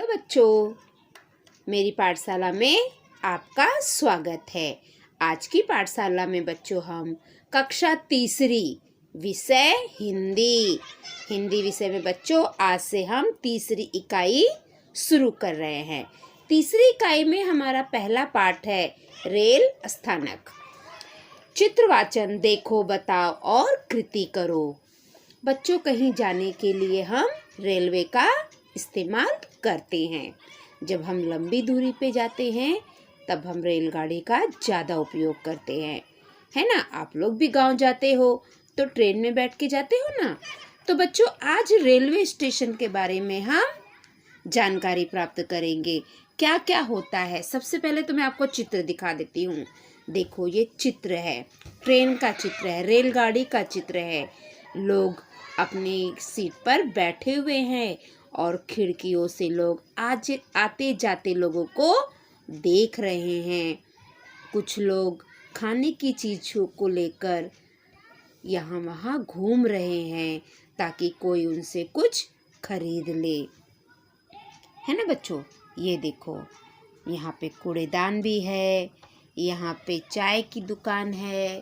Hello बच्चों, मेरी पाठशाला में आपका स्वागत है। आज की पाठशाला में बच्चों हम कक्षा तीसरी विषय हिंदी विषय में बच्चों आज से हम तीसरी इकाई शुरू कर रहे हैं। तीसरी इकाई में हमारा पहला पाठ है रेल स्थानक। चित्रवाचन देखो, बताओ और कृति करो। बच्चों, कहीं जाने के लिए हम रेलवे का इस्तेमाल करते हैं। जब हम लंबी दूरी पे जाते हैं तब हम रेलगाड़ी का ज़्यादा उपयोग करते हैं, है ना। आप लोग भी गांव जाते हो तो ट्रेन में बैठ के जाते हो ना। तो बच्चों, आज रेलवे स्टेशन के बारे में हम जानकारी प्राप्त करेंगे। क्या क्या होता है। सबसे पहले तो मैं आपको चित्र दिखा देती हूँ। देखो, ये चित्र है, ट्रेन का चित्र है, रेलगाड़ी का चित्र है। लोग अपनी सीट पर बैठे हुए हैं और खिड़कियों से लोग आज आते जाते लोगों को देख रहे हैं। कुछ लोग खाने की चीज़ों को लेकर यहाँ वहाँ घूम रहे हैं ताकि कोई उनसे कुछ खरीद ले, है ना बच्चों। ये देखो, यहाँ पे कूड़ेदान भी है, यहाँ पे चाय की दुकान है।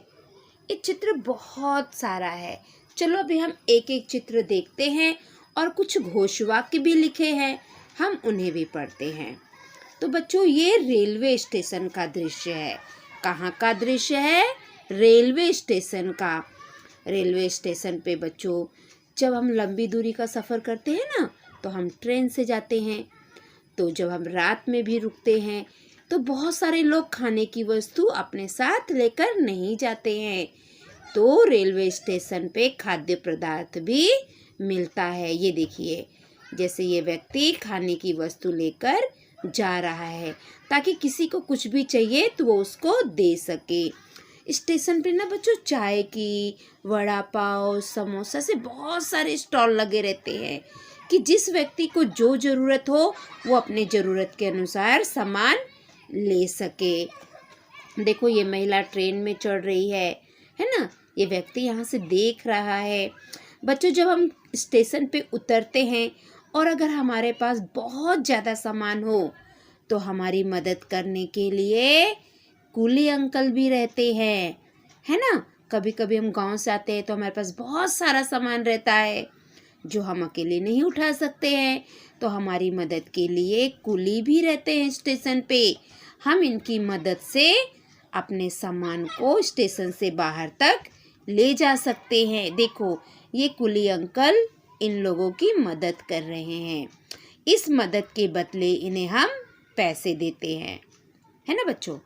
ये चित्र बहुत सारा है। चलो अभी हम एक एक चित्र देखते हैं और कुछ घोषवाक्य भी लिखे हैं, हम उन्हें भी पढ़ते हैं। तो बच्चों, ये रेलवे स्टेशन का दृश्य है। कहाँ का दृश्य है? रेलवे स्टेशन का। रेलवे स्टेशन पे बच्चों, जब हम लंबी दूरी का सफ़र करते हैं ना तो हम ट्रेन से जाते हैं। तो जब हम रात में भी रुकते हैं तो बहुत सारे लोग खाने की वस्तु अपने साथ लेकर नहीं जाते हैं। तो रेलवे स्टेशन पे खाद्य पदार्थ भी मिलता है। ये देखिए, जैसे ये व्यक्ति खाने की वस्तु लेकर जा रहा है ताकि किसी को कुछ भी चाहिए तो वो उसको दे सके। स्टेशन पे ना बच्चों, चाय की, वड़ा पाव, समोसा से बहुत सारे स्टॉल लगे रहते हैं कि जिस व्यक्ति को जो ज़रूरत हो वो अपने ज़रूरत के अनुसार सामान ले सके। देखो, ये महिला ट्रेन में चढ़ रही है ना। ये व्यक्ति यहाँ से देख रहा है। बच्चों, जब हम स्टेशन पे उतरते हैं और अगर हमारे पास बहुत ज़्यादा सामान हो तो हमारी मदद करने के लिए कूली अंकल भी रहते हैं, है ना। कभी कभी हम गांव से आते हैं तो हमारे पास बहुत सारा सामान रहता है जो हम अकेले नहीं उठा सकते हैं, तो हमारी मदद के लिए कूली भी रहते हैं स्टेशन पे। हम इनकी मदद से अपने सामान को स्टेशन से बाहर तक ले जा सकते हैं। देखो, ये कुली अंकल इन लोगों की मदद कर रहे हैं। इस मदद के बदले इन्हें हम पैसे देते हैं, है ना बच्चों।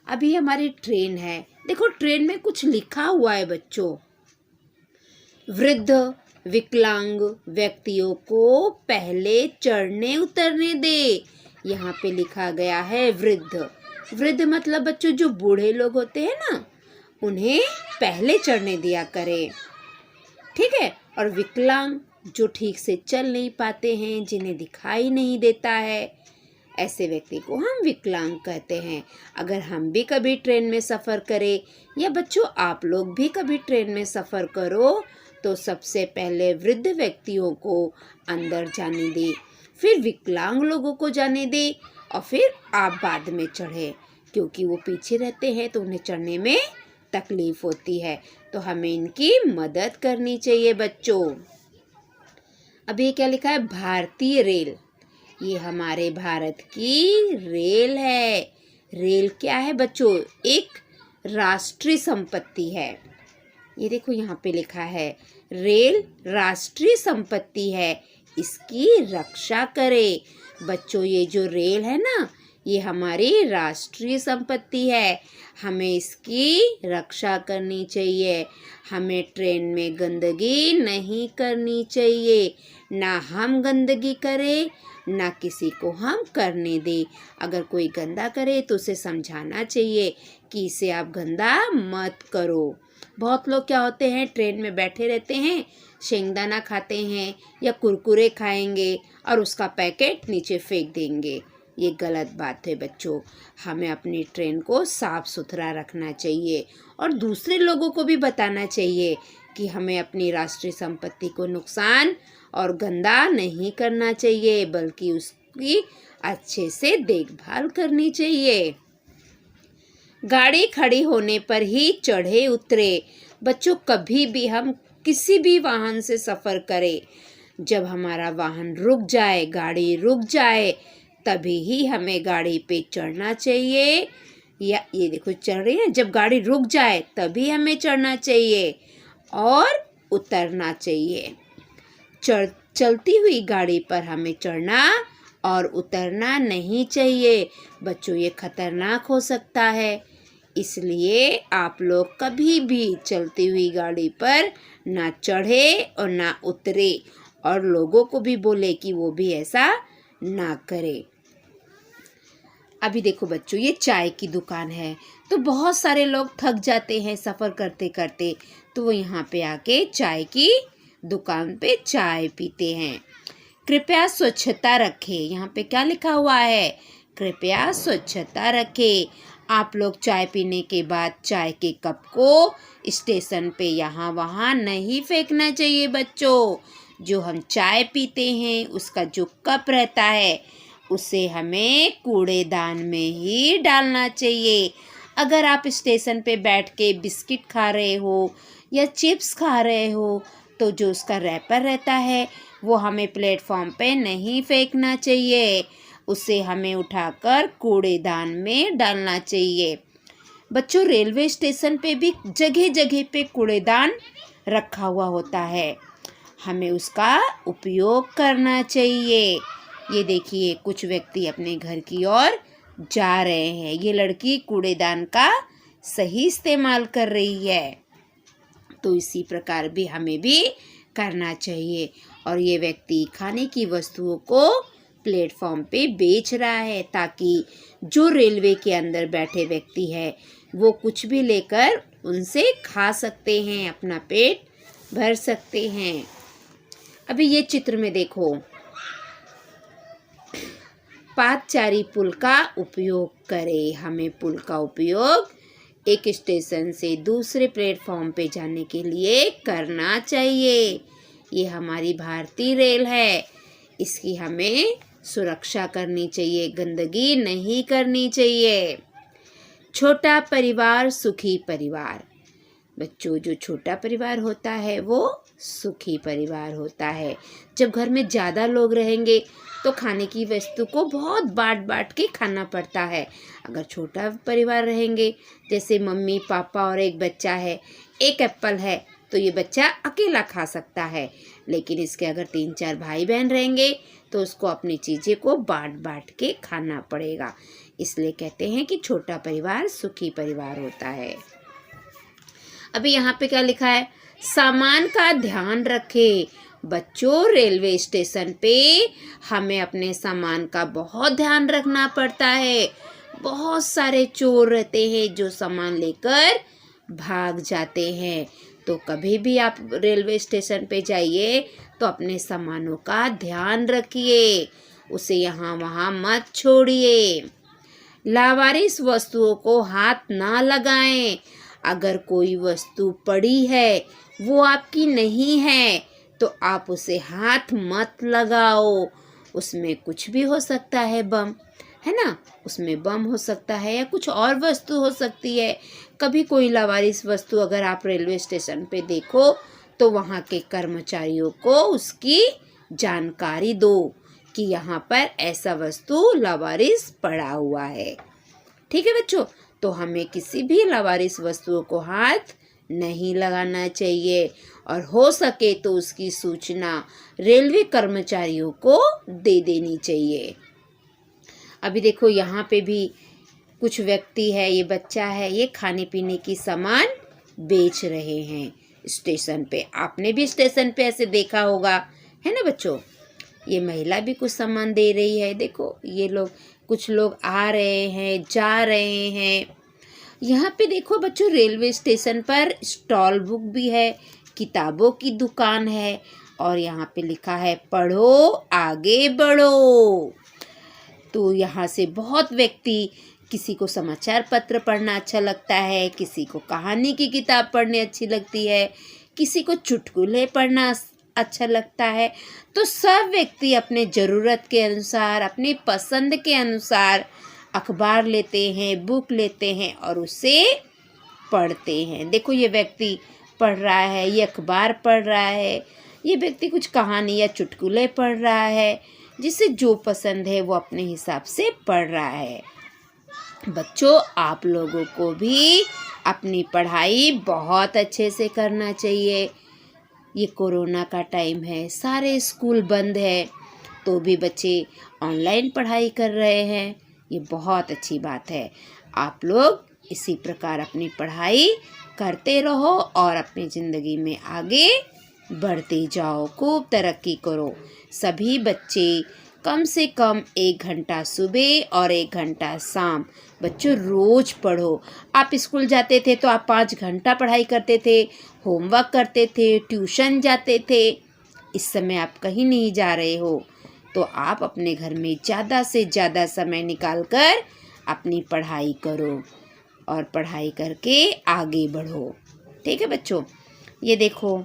अभी हमारी ट्रेन है। देखो, ट्रेन में कुछ लिखा हुआ है बच्चों। वृद्ध विकलांग व्यक्तियों को पहले चढ़ने उतरने दे। यहाँ पे लिखा गया है वृद्ध। वृद्ध मतलब बच्चों जो बूढ़े लोग होते हैं ना, उन्हें पहले चढ़ने दिया करें, ठीक है। और विकलांग जो ठीक से चल नहीं पाते हैं, जिन्हें दिखाई नहीं देता है, ऐसे व्यक्ति को हम विकलांग कहते हैं। अगर हम भी कभी ट्रेन में सफ़र करें या बच्चों आप लोग भी कभी ट्रेन में सफ़र करो तो सबसे पहले वृद्ध व्यक्तियों को अंदर जाने दे, फिर विकलांग लोगों को जाने दे और फिर आप बाद में चढ़े, क्योंकि वो पीछे रहते हैं तो उन्हें चढ़ने में तकलीफ होती है। तो हमें इनकी मदद करनी चाहिए बच्चों। अभी क्या लिखा है? भारतीय रेल। ये हमारे भारत की रेल है। रेल क्या है बच्चों? एक राष्ट्रीय संपत्ति है। ये देखो, यहाँ पे लिखा है रेल राष्ट्रीय संपत्ति है, इसकी रक्षा करे। बच्चों, ये जो रेल है ना, ये हमारी राष्ट्रीय संपत्ति है, हमें इसकी रक्षा करनी चाहिए। हमें ट्रेन में गंदगी नहीं करनी चाहिए, ना हम गंदगी करें ना किसी को हम करने दें। अगर कोई गंदा करे तो उसे समझाना चाहिए कि इसे आप गंदा मत करो। बहुत लोग क्या होते हैं, ट्रेन में बैठे रहते हैं, शेंगदाना खाते हैं या कुरकुरे खाएंगे और उसका पैकेट नीचे फेंक देंगे। ये गलत बात है बच्चों। हमें अपनी ट्रेन को साफ सुथरा रखना चाहिए और दूसरे लोगों को भी बताना चाहिए कि हमें अपनी राष्ट्रीय संपत्ति को नुकसान और गंदा नहीं करना चाहिए, बल्कि की अच्छे से देखभाल करनी चाहिए। गाड़ी खड़ी होने पर ही चढ़े उतरे। बच्चों, कभी भी हम किसी भी वाहन से सफ़र करें, जब हमारा वाहन रुक जाए, गाड़ी रुक जाए, तभी ही हमें गाड़ी पे चढ़ना चाहिए। या ये देखो चढ़ रही है, जब गाड़ी रुक जाए तभी हमें चढ़ना चाहिए और उतरना चाहिए। चलती हुई गाड़ी पर हमें चढ़ना और उतरना नहीं चाहिए। बच्चों, ये खतरनाक हो सकता है, इसलिए आप लोग कभी भी चलती हुई गाड़ी पर ना चढ़े और ना उतरे, और लोगों को भी बोले कि वो भी ऐसा ना करे। अभी देखो बच्चों, ये चाय की दुकान है, तो बहुत सारे लोग थक जाते हैं सफ़र करते करते, तो वो यहाँ पे आके चाय की दुकान पे चाय पीते हैं। कृपया स्वच्छता रखें। यहाँ पे क्या लिखा हुआ है? कृपया स्वच्छता रखें। आप लोग चाय पीने के बाद चाय के कप को स्टेशन पे यहाँ वहाँ नहीं फेंकना चाहिए बच्चों। जो हम चाय पीते हैं उसका जो कप रहता है उसे हमें कूड़ेदान में ही डालना चाहिए। अगर आप स्टेशन पे बैठ के बिस्किट खा रहे हो या चिप्स खा रहे हो, तो जो उसका रैपर रहता है वो हमें प्लेटफॉर्म पे नहीं फेंकना चाहिए, उसे हमें उठाकर कूड़ेदान में डालना चाहिए। बच्चों, रेलवे स्टेशन पे भी जगह जगह पे कूड़ेदान रखा हुआ होता है, हमें उसका उपयोग करना चाहिए। ये देखिए, कुछ व्यक्ति अपने घर की ओर जा रहे हैं। ये लड़की कूड़ेदान का सही इस्तेमाल कर रही है, तो इसी प्रकार भी हमें भी करना चाहिए। और ये व्यक्ति खाने की वस्तुओं को प्लेटफॉर्म पे बेच रहा है, ताकि जो रेलवे के अंदर बैठे व्यक्ति है वो कुछ भी लेकर उनसे खा सकते हैं, अपना पेट भर सकते हैं। अभी ये चित्र में देखो, पादचारी पुल का उपयोग करें। हमें पुल का उपयोग एक स्टेशन से दूसरे प्लेटफॉर्म पे जाने के लिए करना चाहिए। ये हमारी भारतीय रेल है, इसकी हमें सुरक्षा करनी चाहिए, गंदगी नहीं करनी चाहिए। छोटा परिवार सुखी परिवार। बच्चों, जो छोटा परिवार होता है वो सुखी परिवार होता है। जब घर में ज़्यादा लोग रहेंगे तो खाने की वस्तु को बहुत बांट बांट के खाना पड़ता है। अगर छोटा परिवार रहेंगे, जैसे मम्मी पापा और एक बच्चा है, एक एप्पल है तो ये बच्चा अकेला खा सकता है, लेकिन इसके अगर 3-4 भाई बहन रहेंगे तो उसको अपनी चीज़ें को बांट बांट के खाना पड़ेगा। इसलिए कहते हैं कि छोटा परिवार सुखी परिवार होता है। अभी यहाँ पे क्या लिखा है? सामान का ध्यान रखें। बच्चों, रेलवे स्टेशन पे हमें अपने सामान का बहुत ध्यान रखना पड़ता है। बहुत सारे चोर रहते हैं जो सामान लेकर भाग जाते हैं, तो कभी भी आप रेलवे स्टेशन पे जाइए तो अपने सामानों का ध्यान रखिए, उसे यहाँ वहाँ मत छोड़िए। लावारिस वस्तुओं को हाथ ना लगाएं। अगर कोई वस्तु पड़ी है, वो आपकी नहीं है, तो आप उसे हाथ मत लगाओ। उसमें कुछ भी हो सकता है, बम है ना, उसमें बम हो सकता है या कुछ और वस्तु हो सकती है। कभी कोई लावारिस वस्तु अगर आप रेलवे स्टेशन पे देखो तो वहाँ के कर्मचारियों को उसकी जानकारी दो कि यहाँ पर ऐसा वस्तु लावारिस पड़ा हुआ है। ठीक है बच्चों, तो हमें किसी भी लावारिस वस्तुओं को हाथ नहीं लगाना चाहिए, और हो सके तो उसकी सूचना रेलवे कर्मचारियों को दे देनी चाहिए। अभी देखो, यहाँ पे भी कुछ व्यक्ति है, ये बच्चा है, ये खाने पीने की सामान बेच रहे हैं स्टेशन पे। आपने भी स्टेशन पे ऐसे देखा होगा, है ना बच्चों। ये महिला भी कुछ सामान दे रही है। देखो, ये लोग, कुछ लोग आ रहे हैं, जा रहे हैं। यहाँ पे देखो बच्चों, रेलवे स्टेशन पर स्टॉल बुक भी है, किताबों की दुकान है, और यहाँ पे लिखा है पढ़ो आगे बढ़ो। तो यहाँ से बहुत व्यक्ति, किसी को समाचार पत्र पढ़ना अच्छा लगता है, किसी को कहानी की किताब पढ़नी अच्छी लगती है, किसी को चुटकुले पढ़ना अच्छा लगता है, तो सब व्यक्ति अपने ज़रूरत के अनुसार, अपनी पसंद के अनुसार अखबार लेते हैं, बुक लेते हैं और उसे पढ़ते हैं। देखो ये व्यक्ति पढ़ रहा है, ये अखबार पढ़ रहा है, ये व्यक्ति कुछ कहानी या चुटकुले पढ़ रहा है, जिसे जो पसंद है वो अपने हिसाब से पढ़ रहा है। बच्चों, आप लोगों को भी अपनी पढ़ाई बहुत अच्छे से करना चाहिए। ये कोरोना का टाइम है, सारे स्कूल बंद है, तो भी बच्चे ऑनलाइन पढ़ाई कर रहे हैं। ये बहुत अच्छी बात है। आप लोग इसी प्रकार अपनी पढ़ाई करते रहो और अपनी ज़िंदगी में आगे बढ़ते जाओ, खूब तरक्की करो। सभी बच्चे कम से कम 1 घंटा सुबह और 1 घंटा शाम बच्चों रोज़ पढ़ो। आप स्कूल जाते थे तो आप 5 घंटा पढ़ाई करते थे, होमवर्क करते थे, ट्यूशन जाते थे। इस समय आप कहीं नहीं जा रहे हो, तो आप अपने घर में ज़्यादा से ज़्यादा समय निकाल कर अपनी पढ़ाई करो और पढ़ाई करके आगे बढ़ो। ठीक है बच्चों, ये देखो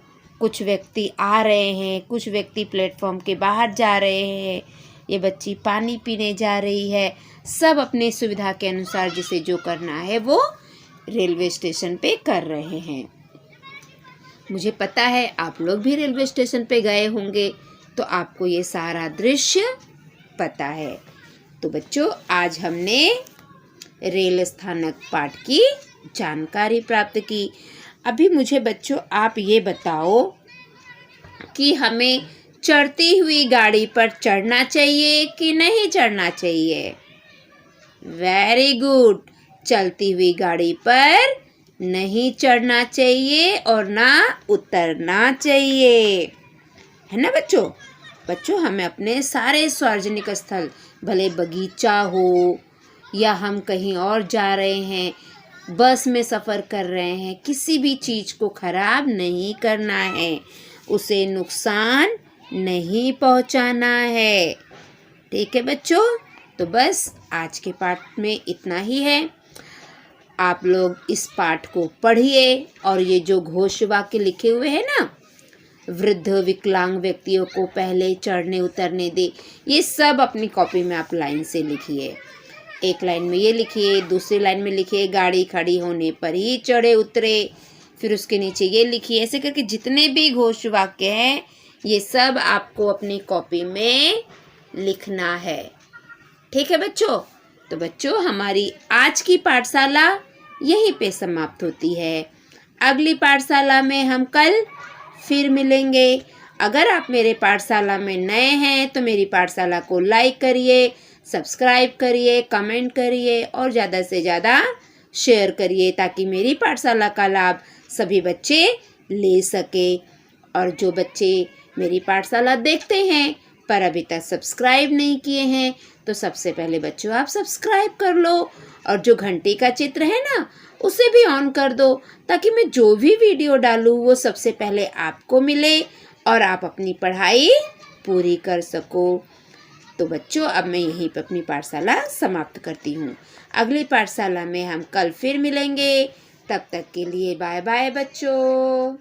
कुछ व्यक्ति आ रहे हैं, कुछ व्यक्ति प्लेटफॉर्म के बाहर जा रहे हैं, ये बच्ची पानी पीने जा रही है। सब अपने सुविधा के अनुसार जिसे जो करना है वो रेलवे स्टेशन पे कर रहे हैं। मुझे पता है आप लोग भी रेलवे स्टेशन पे गए होंगे, तो आपको ये सारा दृश्य पता है। तो बच्चों, आज हमने रेल स्थानक पाठ की जानकारी प्राप्त की। अभी मुझे बच्चों आप ये बताओ कि हमें चढ़ती हुई गाड़ी पर चढ़ना चाहिए कि नहीं चढ़ना चाहिए? Very good. चलती हुई गाड़ी पर नहीं चढ़ना चाहिए और ना उतरना चाहिए, है ना बच्चों? बच्चों, हमें अपने सारे सार्वजनिक स्थल, भले बगीचा हो या हम कहीं और जा रहे हैं, बस में सफ़र कर रहे हैं, किसी भी चीज़ को खराब नहीं करना है, उसे नुकसान नहीं पहुंचाना है। ठीक है बच्चों, तो बस आज के पाठ में इतना ही है। आप लोग इस पाठ को पढ़िए और ये जो घोष वाक्य लिखे हुए हैं ना, वृद्ध विकलांग व्यक्तियों को पहले चढ़ने उतरने दे, ये सब अपनी कॉपी में आप लाइन से लिखिए। एक लाइन में ये लिखिए, दूसरी लाइन में लिखिए गाड़ी खड़ी होने पर ही चढ़े उतरे, फिर उसके नीचे ये लिखिए। ऐसे करके जितने भी घोष वाक्य हैं ये सब आपको अपनी कॉपी में लिखना है। ठीक है बच्चों? तो बच्चों, हमारी आज की पाठशाला यहीं पे समाप्त होती है। अगली पाठशाला में हम कल फिर मिलेंगे। अगर आप मेरे पाठशाला में नए हैं तो मेरी पाठशाला को लाइक करिए, सब्सक्राइब करिए, कमेंट करिए और ज़्यादा से ज़्यादा शेयर करिए, ताकि मेरी पाठशाला का लाभ सभी बच्चे ले सके। और जो बच्चे मेरी पाठशाला देखते हैं पर अभी तक सब्सक्राइब नहीं किए हैं, तो सबसे पहले बच्चों आप सब्सक्राइब कर लो और जो घंटी का चित्र है ना उसे भी ऑन कर दो, ताकि मैं जो भी वीडियो डालूँ वो सबसे पहले आपको मिले और आप अपनी पढ़ाई पूरी कर सको। तो बच्चों, अब मैं यहीं पर अपनी पाठशाला समाप्त करती हूँ। अगली पाठशाला में हम कल फिर मिलेंगे। तब तक के लिए बाय बाय बच्चों।